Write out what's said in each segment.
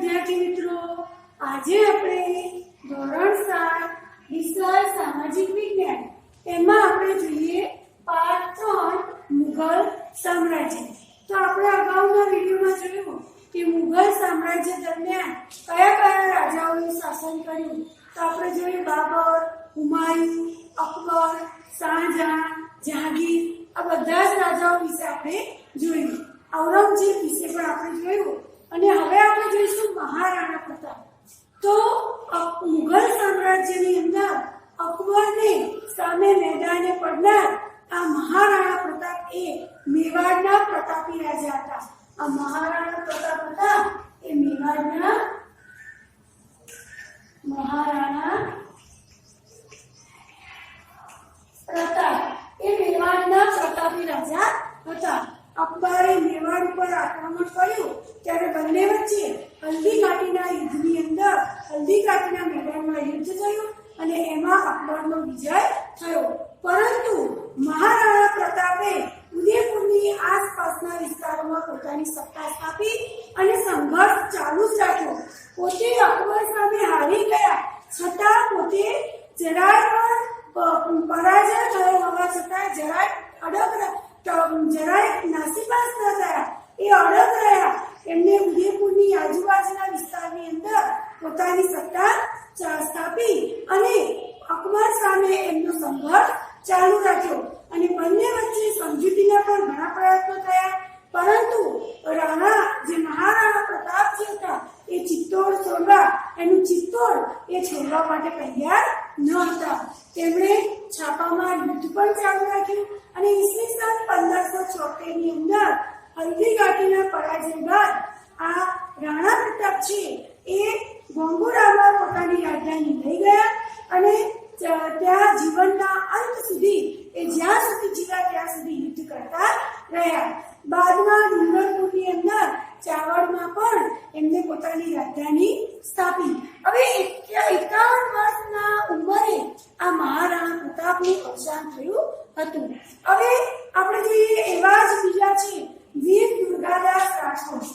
વિદ્યાર્થી મિત્રો, આજે આપણે ધોરણ 7 વિષય સામાજિક વિજ્ઞાન એમાં આપણે જોઈએ પાઠ 3 મુઘલ સામ્રાજ્ય। તો આપણે અગાઉના વિડિયોમાં જોયું કે મુઘલ સામ્રાજ્ય દરમિયાન કયા કયા રાજાઓએ શાસન કર્યું। તો આપણે જોયું બાબર, હુમાયુ, અકબર, શાહજહાં, જહાંગીર, આ બધા જ રાજાઓ વિશે આપણે જોયું। ઔરંગઝેબ વિશે પણ આપણે જોયું અને હવે આપણે જોઈશું મહારાણા પ્રતાપ। તો મુઘલ સામ્રાજ્યની અંદર અકબરને સામે મેદાને પડનાર આ મહારાણા પ્રતાપ એ મેવાડના પ્રતાપી રાજા હતા। આ મહારાણા પ્રતાપ હતા એ મેવાડના મહારાણા પ્રતાપ એ મેવાડના પ્રતાપી રાજા હતા। અકબરે મેવાડ ઉપર આક્રમણ કર્યું ત્યારે બંને વચ્ચે હલ્દી ઘાટીના યુદ્ધની અંદર હલ્દી ઘાટીના મેદાનમાં યુદ્ધ થયું અને એમાં અકબરનો વિજય થયો। પરંતુ મહારાણા પ્રતાપે ઉદયપુરની આસપાસના વિસ્તારોમાં પોતાની સત્તા સ્થાપી અને સંઘર્ષ ચાલુ જ રાખ્યો। પોતે અકબર સામે હારી ગયા છતાં પોતે જરાય પણ પરાજય થયો હોવા છતાં જરાય નાસીપાસ ન થયા, એ અડગ રહ્યા। એમને ઉદયપુરની આજુબાજુના વિસ્તારની અંદર પોતાની સત્તા સ્થાપી અને અકબર સામે એમનો સંઘર્ષ ચાલુ રાખ્યો અને બંને વચ્ચે સમજૂતીના પણ ઘણા પ્રયત્નો થયા। પરંતુ મહારાણા પ્રતાપ જે હતા એ ચિત્તોડ છોડવા માટે તૈયાર ન હતા। તેમણે છાપામાં યુદ્ધ પણ ચાલુ રાખ્યું અને ઈસવીસન 1576 ની અંદર હલ્દી ઘાટીના પરાજય બાદ આ રાણા પ્રતાપ છે એ ગોંગુરામાં પોતાની રાજધાની લઈ ગયા અને ત્યાં જીવનના અંત સુધી જ્યાં સુધી જીવ્યા ત્યાં સુધી યુદ્ધ કરતા રહ્યા। બાદમાં ડુંગરપુરની અંદર ચાવડમાં પણ એમને પોતાની રાજધાની સ્થાપી। હવે 51 વર્ષના ઉંમરે આ મહારાણા પ્રતાપનું અવસાન થયું હતું। હવે આપણે જોઈએ એવા જ બીજા છે વીર દુર્ગાદાસ રાઠોડ।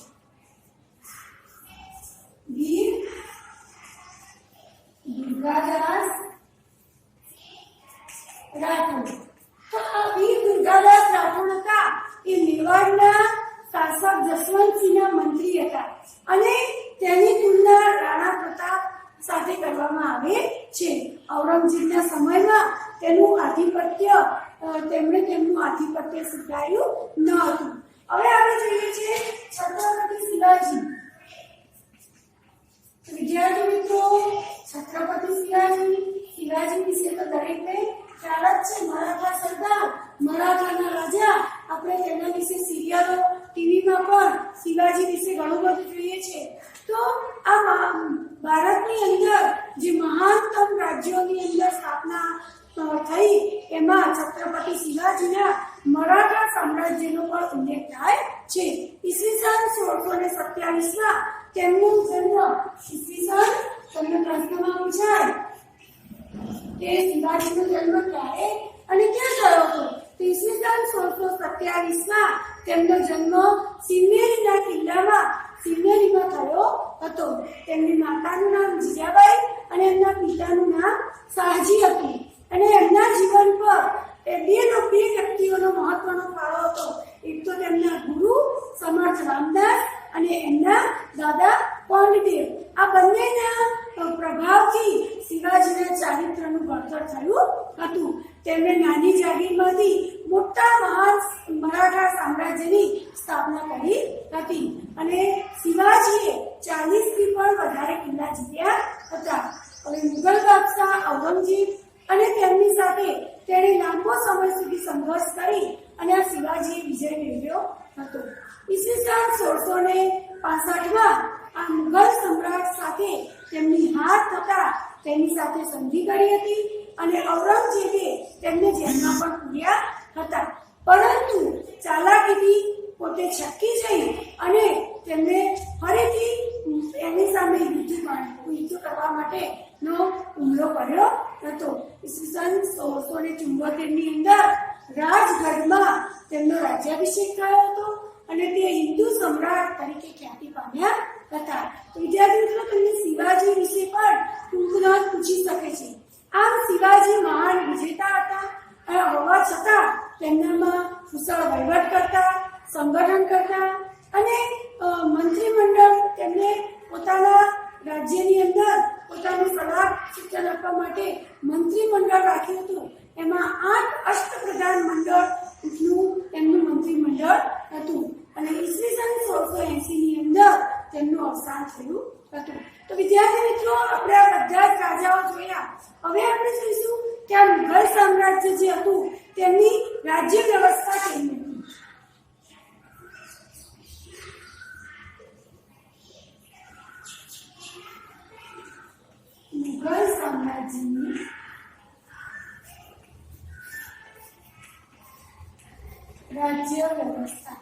વીર દુર્ગાદાસ રાઠોડ, તો આ વીર દુર્ગાદાસ રાઠોડ હતા એ મેવાડના શાસક જસવંતસિંહના મંત્રી હતા અને તેની તુલના રાણા પ્રતાપ સાથે કરવામાં આવે છે। ઔરંગઝેબના સમયમાં તેમનું આધિપત્ય સ્વીકાર્યું ન હતું। હવે આપણે જોઈએ છે છત્રપતિ શિવાજી। વિદ્યાર્થી મિત્રો, છત્રપતિ શિવાજી વિશે તો દરેકને ખ્યાલ જ છે। મરાઠા સરદાર, મરાઠાના રાજા, આપણે તેના વિશે સિરિયલો ટીવીમાં પણ શિવાજી વિશે ઘણું બધું જોઈએ છે। તો આ ભારતની અંદર જે મહાનતમ રાજ્યોની અંદર સ્થાપના થઈ એમાં છત્રપતિ શિવાજીના મરાઠા સામ્રાજ્યનો પણ ઉલ્લેખ થાય છે। ઈસવીસન 1627માં તેમનો જન્મ તમને પ્રશ્નમાં પૂછાય કે શિવાજીનો જન્મ ક્યારે અને ક્યાં થયો હતો? તો ઈસવીસન 1627માં તેમનો જન્મ સિન્નેરીના કિલ્લામાં થયો હતો। તેમની માતાનું નામ જીજાબાઈ અને એમના પિતાનું નામ શાહજી હતું અને એમના જીવન પર બે વ્યક્તિઓનો મહત્વનો ફાળો હતો। એક તો તેમના ગુરુ સમર્થ રામદાસ અને એમના દાદા પાંડદેવ। આ બંનેના પ્રભાવથી શિવાજીના ચારિત્રનું ઘડતર થયું હતું। તેમણે નાની જાગીરમાંથી મોટા મહાન મરાઠા સામ્રાજ્યની સ્થાપના કરી હતી અને શિવાજીએ 40થી પણ વધારે કિલ્લા જીત્યા હતા। હવે મુઘલ બાદશાહ ઔરંગઝેબ અને તેમની સાથે તેણે લાંબો સમય સુધી સંઘર્ષ કરી અને આ શિવાજીએ વિજય મેળવ્યો હતો। ઈસવીસન 1665માં આ મુઘલ સમ્રાટ સાથે તેમની હાર થતા તેની સાથે સંધિ કરી હતી અને ઔરંગઝેબે તેમને જેલમાં પણ પૂર્યા હતા। પરંતુ ચાલાકીથી પોતે છટકી જઈ અને તેમને ફરીથી એની સામે યુદ્ધ કરવા માટેનો હુમલો કર્યો હતો। ઈસવીસન 1674 ની અંદર રાજગઢમાં તેમનો રાજ્યાભિષેક થયો હતો અને તે હિન્દુ સમ્રાટ તરીકે ખ્યાતિ પામ્યા હતા. તો વિદ્યાર્થી મિત્રો, તમને શિવાજી વિશે પણ ટૂંકમાં પૂછી શકે છે. આમ શિવાજી મહાન વિજેતા હતા અને હોવા છતાં તેમનામાં કુશળ વહીવટ કરતા, સંગઠન કરતા અને મંત્રીમંડળ તેમને પોતાના રાજ્યની અંદર પોતાની સલાહ સૂચન આપવા માટે મંત્રીમંડળ રાખ્યું હતું. એમાં 8 અષ્ટપ્રધાન મંડળનું તેમનું મંત્રીમંડળ હતું અને ઈસવીસન 1680 ની અંદર તેમનું અવસાન થયું હતું. તો વિદ્યાર્થી મિત્રો, આપણે આ બધા જ રાજાઓ જોયા. હવે આપણે જોઈશું કે આ મુઘલ સામ્રાજ્ય જે હતું તેમની રાજ્ય વ્યવસ્થા કેવી હતી. મુઘલ સામ્રાજ્યની રાજ્ય વ્યવસ્થા.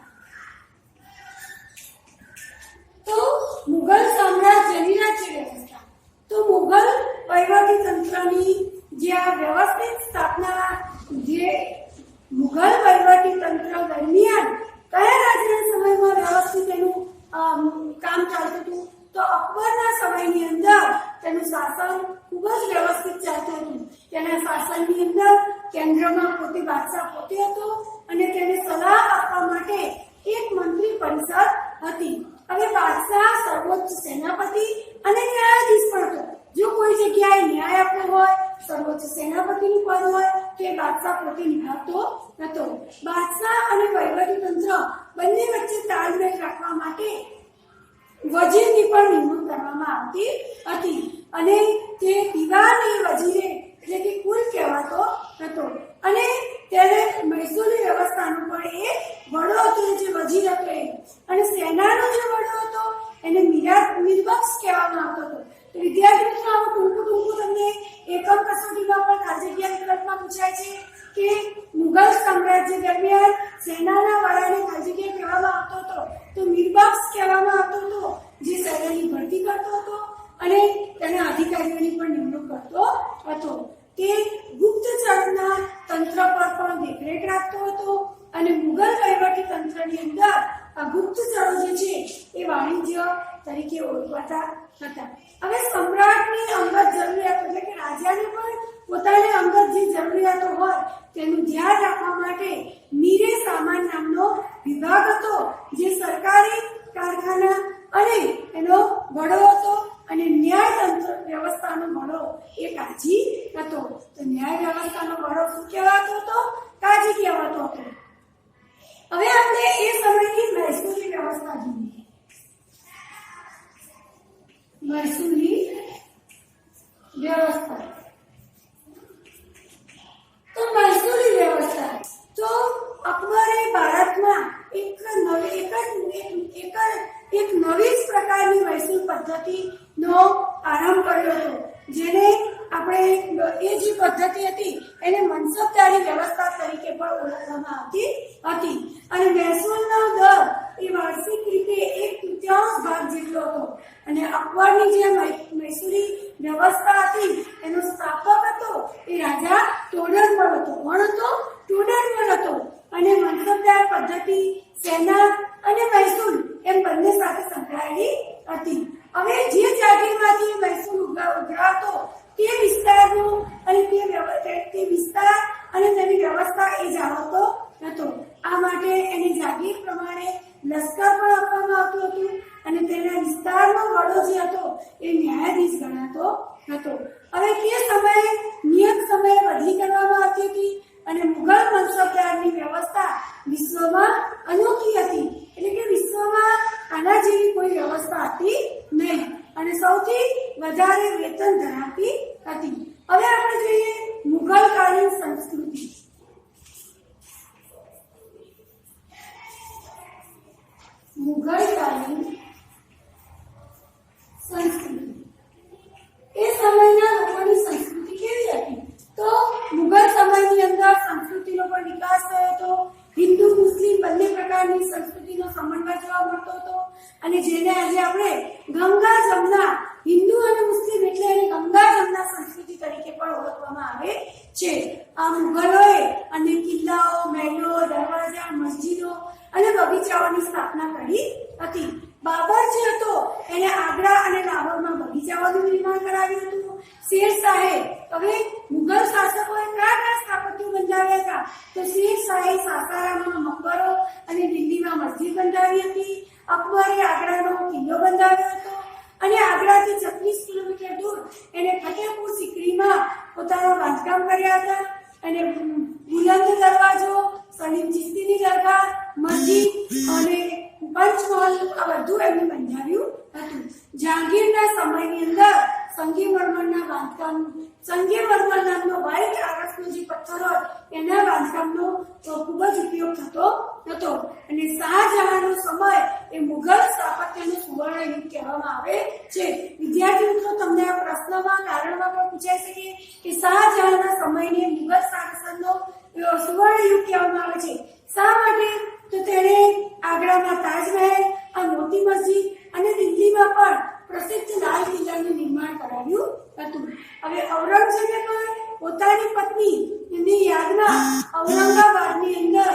તો મુઘલ સામ્રાજ્યની રાજ્ય વ્યવસ્થા, તો મુઘલ વહીવટી તંત્રની જે આ વ્યવસ્થિત સ્થાપના, જે મુઘલ વહીવટી તંત્ર દરમિયાન કયા રાજ્યના સમયમાં વ્યવસ્થિત એનું કામ ચાલતું હતું, તો અકબરના સમયની અંદર તેનું શાસન ખૂબ જ વ્યવસ્થિત ચાલતું હતું. તેના શાસનની અંદર કેન્દ્રમાં પોતે બાદશાહ પોતે હતો અને તેને સલાહ આપવા માટે એક મંત્રી પરિષદ હતી. હવે બાદશાહ સર્વોચ્ચ સેનાપતિ અને ન્યાયાધીશ પણ હતો. જો કોઈ જગ્યાએ ન્યાય આપવો હોય, સર્વોચ્ચ સેનાપતિનું પદ હોય, તે બાદશાહ પોતે નિભાવતો હતો. બાદશાહ અને વહીવટી તંત્ર બંને વચ્ચે તાલમેલ રાખવા માટે વજીરની પણ નિમણૂક કરવામાં આવતી હતી અને તે દિવાન-એ વજીરે એટલે કે કુલ કહેવાતો હતો અને ત્યારે મહેસૂલી વ્યવસ્થાનો પણ એ વડો હતો, જે વજીર હતો એ. અને સેનાનો જે વડો હતો એને મીરબક્ષ કહેવામાં આવતો હતો. તો વિદ્યાર્થી મિત્રો, આવું ટૂંકું તમને એકમ કસોટીમાં પણ ખાલી જગ્યા વિકલ્પમાં પૂછાય છે કે મુઘલ સામ્રાજ્ય દરમિયાન સેનાના વડાને ખાલી જગ્યા કહેવામાં આવતો હતો, તો મીરબક્ષ કહેવામાં આવતો હતો, જે સૈન્યની ભરતી કરતો હતો અને તેના અધિકારીઓની પણ નિમણૂક કરતો હતો. તે ગુપ્તચરના તંત્ર પર પણ દેખરેખ રાખતો હતો અને મુઘલ વહીવટી તંત્રની અંદર આ ગુપ્તચરો જે છે એ વાણિજ્ય તરીકે ઓળખાતા હતા. હવે સમ્રાટની અંગત જરૂરિયાતો એટલે કે રાજાને પણ પોતાની અંગત જે જરૂરિયાતો હોય તેનું ધ્યાન રાખવા માટે મીરે સામાન નામનો વિભાગ હતો, જે સરકારી કારખાના અને એનો વડો હતો અને ન્યાયતંત્ર વ્યવસ્થાનો વડો એ કાજી હતો. તો ન્યાય વ્યવસ્થાનો વડો શું કહેવાતો હતો? કાજી કહેવાતો હતો. હવે આપણે એ સમયની મહેસૂલી વ્યવસ્થા જોઈએ. મહેસૂલી વ્યવસ્થા, તો મહેસૂલી વ્યવસ્થા તો અકબરે ભારતમાં એક નવી જ પ્રકારની મહેસૂલ પદ્ધતિનો આરંભ કર્યો હતો, જેને આપણે એ જે પદ્ધતિ હતી એને મનસબદારી વ્યવસ્થા તરીકે પણ ઓળખવામાં આવતી હતી. અને મહેસૂલનો દર એ વાર્ષિક રીતે 1/3 ભાગ જેટલો હતો. અને અકબરની જે મહેસૂલી વ્યવસ્થા હતી એનો સ્થાપક હતો એ રાજા ટોડરમલ હતો. કોણ હતો? ટોડરમલ હતો. અને મનસબદાર પદ્ધતિ સેના અને મહેસૂલ એમ બંને સાથે સંકળાયેલી હતી. હવે જે જાગીરમાંથી મહેસૂલ ઉઘરાવતો તે વિસ્તારનું અને તે વિસ્તાર અને તેની વ્યવસ્થા એ જાળવતો હતો. આ માટે એને જાગીર પ્રમાણે લશ્કર પણ આપવામાં આવતું હતું અને તેના વિસ્તારનો વડો જે હતો એ ન્યાયાધીશ ગણાતો હતો. હવે તે સમયે નિયત સમયે બદલી કરવામાં આવતી હતી અને મુઘલ મનસબદારની વ્યવસ્થા વિશ્વમાં અનોખી હતી. એટલે કે વિશ્વમાં આના જેવી કોઈ વ્યવસ્થા હતી નહીં અને સૌથી વધારે વેતન ધરાવતી હતી. હવે આપણે જોઈએ મુઘલકાલીન સંસ્કૃતિ. મુઘલકાલીન સંસ્કૃતિ એ સમયના લોકોની સંસ્કૃતિ કેવી હતી? તો મુઘલ સમયની અંદર સંસ્કૃતિનો પણ વિકાસ થયો હતો. હિન્દુ મુસ્લિમ બંને પ્રકારની સંસ્કૃતિનો સમન્વય જોવા મળતો હતો અને જેને આજે આપણે ગંગા જમના હિન્દુ અને મુસ્લિમ એટલે એને ગંગા જમના સંસ્કૃતિ તરીકે પણ ઓળખવામાં આવે છે. આ મુઘલોએ અને કિલ્લાઓ, મહેલો, દરવાજા, મસ્જિદો અને બગીચાઓની સ્થાપના કરી હતી. બાબર જે હતો એને આગ્રા અને લાહોરમાં બગીચાઓનું નિર્માણ કરાવ્યું હતું. શેરશાહે, હવે મુઘલ શાસકોએ કયા સ્થાપત્યો બંધાવ્યા હતા? તો શેરશાહે સાસારામનો મકબરો અને દિલ્હીમાં મસ્જિદ બંધાવી હતી. અકબરે આગ્રાનો કિલ્લો બંધાવ્યો હતો અને આગ્રાથી 36 કિલોમીટર દૂર એને ફતેહપુર સિકરીમાં પોતાના બાંધકામ કર્યા હતા. અને બુલંદ દરવાજો, સલીમ ચિશ્તીની દરગાહ, મસ્જિદ અને પંચમહલ આ બધું એમને બંધાવ્યું હતું. જહાંગીરના સમયની અંદર સંગીમરમરના બાંધકામ, સંગીમરમર નામનો વ્હાઇટ આરસનો જે પથ્થર હોય એના બાંધકામનો ખૂબ જ ઉપયોગ થતો હતો. અને શાહજહાંનો સમય એ મુઘલ સ્થાપત્યનો સુવર્ણ યુગ કહેવામાં આવે છે. વિદ્યાર્થી મિત્રો, તમને આ પ્રશ્નમાં કારણમાં પણ પૂછાઈ શકે કે શાહજહાંના સમયને મુઘલ શાસનનો સુવર્ણ યુગ કહેવામાં આવે છે. શા માટે? તો તેણે આગ્રામાં તાજમહેલ, આ મોતી મસ્જિદ અને દિલ્હીમાં પણ પ્રસિદ્ધ લાલ કિલ્લાનું નિર્માણ કરાવ્યું હતું. હવે ઔરંગઝેબે પણ પોતાની પત્નીની યાદમાં ઔરંગાબાદની અંદર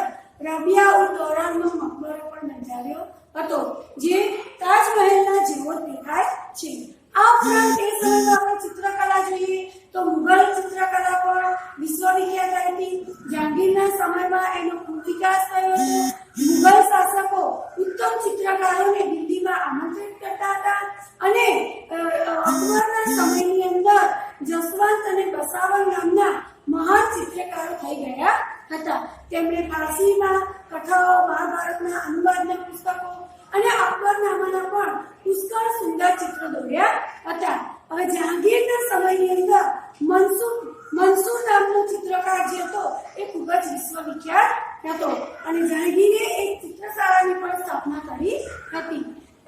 રબિયા ઉદ દૌરાનનો મકબરો પણ બંધાવ્યો હતો, જે તાજમહેલના જેવો દેખાય છે. આ ઉપરાંત એ સમયમાં આપણે ચિત્રકલા જોઈએ તો મુઘલ ચિત્રકલા પણ વિશ્વવિખ્યાત હતી. જહાંગીરના સમયમાં એનો ખૂબ વિકાસ થયો હતો. મુઘલ શાસકો ઉત્તમ ચિત્રકારોને દિલ્હીમાં આમંત્રિત કરતા હતા અને અકબરના સમયની અંદર જસવંત અને બસાવર નામના મહાન ચિત્રકારો થઈ ગયા હતા. તેમણે ફારસીમાં કથાઓ, મહાભારતના અનુવાદના પુસ્તકો અને અકબરનામાના પણ પુષ્કળ સુંદર ચિત્રો દોર્યા હતા. હવે જહાંગીરના સમયની અંદર મંસૂર નામનો ચિત્રકાર જે હતો એ ખૂબ જ વિશ્વવિખ્યાત હતો અને જહાંગીરે એક ચિત્રશાળાની પણ સ્થાપના કરી હતી.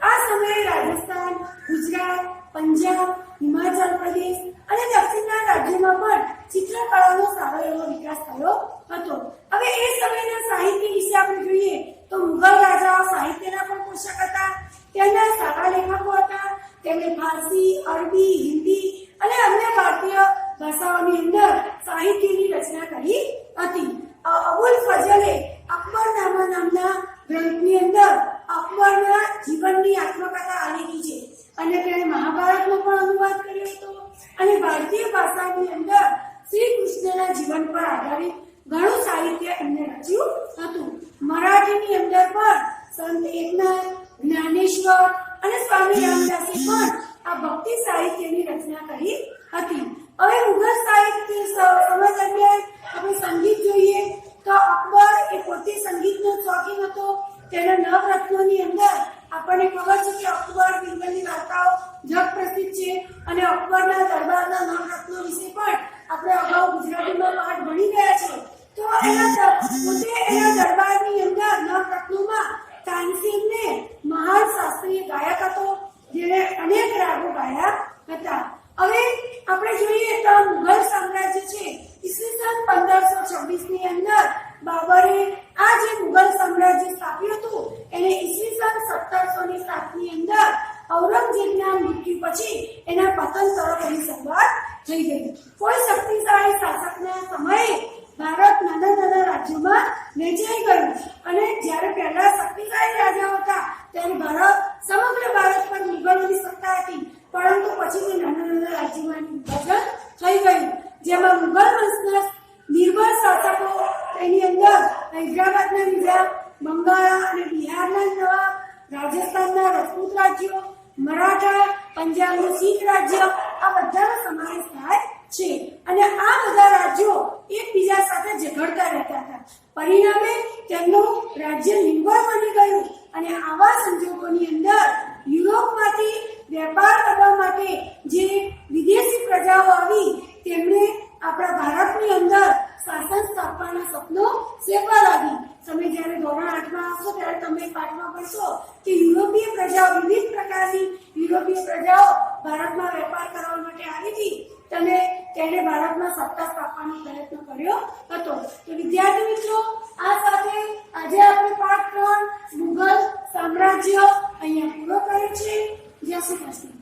આ સમયે રાજસ્થાન, ગુજરાત, પંજાબ, હિમાચલ પ્રદેશ અને દક્ષિણના રાજ્યોમાં પણ ચિત્રકળાનો સારો એવો વિકાસ થયો હતો. હવે એ સમયના સાહિત્ય વિશે આપણે જોઈએ તો મુઘલ રાજાઓ સાહિત્યના પણ પોષક હતા. તેમના સારા લેખકો હતા. તેમણે ફારસી, અરબી, હિન્દી અને અન્ય ભારતીય ભાષાઓની અંદર સાહિત્યની રચના કરી હતી. અબુલ ફઝલે અકબરનામા નામના ગ્રંથની અંદર અકબરના જીવનની આત્મકથા આલેખી છે અને તેણે મહાભારતનો પણ અનુવાદ કર્યો હતો અને ભારતીય ભાષાની અંદર શ્રી કૃષ્ણના જીવન પર આધારિત ઘણું સાહિત્ય એમને રચ્યું હતું. મરાઠીની અંદર પણ સંત એકનાથ, જ્ઞાનેશ્વર અને સ્વામી રામદાસે પણ આ ભક્તિ સાહિત્યની રચના કરી હતી. હવે મુઘલ સાહિત્ય સમય દરમિયાન આપણે સંગીત જોઈએ તો અકબર એ પોતે સંગીતનો શોખીન હતો. તેના નવરત્નોની અંદર આપણને ખબર છે કે અકબર બિરબલની વાર્તાઓ જગ પ્રસિદ્ધ છે અને અકબરના દરબારના નવરત્નો વિશે પણ આપણે અગાઉ ગુજરાતીમાં પાઠ ભણી ગયા છે. તો પોતે એના દરબારની અંદર નવરત્નોમાં તાનસેનને મહાન શાસ્ત્રીય ગાયક હતો, જેણે અનેક રાગો ગાયા હતા. હવે આપણે જોઈએ તો મુઘલ સામ્રાજ્ય છે ઈસવીસન 1526 ની અંદર બાબરે આ જે મુઘલ સામ્રાજ્ય સ્થાપ્યું હતું એને ઈસવીસન 1707 ની અંદર ઔરંગઝેબના મૃત્યુ પછી એના પતન તરફ એની શરૂઆત થઈ ગઈ. કોઈ શક્તિશાળી શાસકના સમયે ભારત નાના નાના રાજ્યોમાં વહેંચાઈ ગયું અને જ્યારે પહેલા શક્તિશાળી રાજાઓ હતા ત્યારે ભારત સમગ્ર ભારત પર મુઘલોની સત્તા હતી, પરંતુ પછી તે નાના નાના રાજ્યોમાં વિભાજન થઈ ગયું, જેમાં મુઘલ વંશના નિર્બળ શાસકો એની અંદર હૈદરાબાદના નિઝામ, બંગાળા અને બિહારના નવાબ, રાજસ્થાનના રજપૂત રાજ્યો, મરાઠા, પંજાબનું શીખ રાજ્ય આ બધાનો સમાવેશ થાય છે અને આ બધા રાજ્યો એકબીજા સાથે ઝઘડતા રહેતા હતા. પરિણામે તેમનું રાજ્ય નિર્બળ બની ગયું અને આવા સંજોગોની અંદર યુરોપમાંથી વેપાર કરવા માટે જે વિદેશી પ્રજાઓ આવી તેમણે આપણા ભારતની અંદર શાસન સ્થાપવાના સપનો સેવા લાગી. તમે જ્યારે ધોરણ 8માં આવશો ત્યારે તમે પાઠમાં ભણશો કે યુરોપીય પ્રજાઓ, વિવિધ પ્રકારની યુરોપીય પ્રજાઓ ભારતમાં વેપાર કરવા માટે આવી હતી અને તેણે ભારતમાં સત્તા સ્થાપવાનો પ્રયત્ન કર્યો હતો. તો વિદ્યાર્થી મિત્રો, આ સાથે આજે આપણે પાઠ 3 મુઘલ સામ્રાજ્ય અહીંયા પૂરો કર્યો છે. જય શ્રી કૃષ્ણ.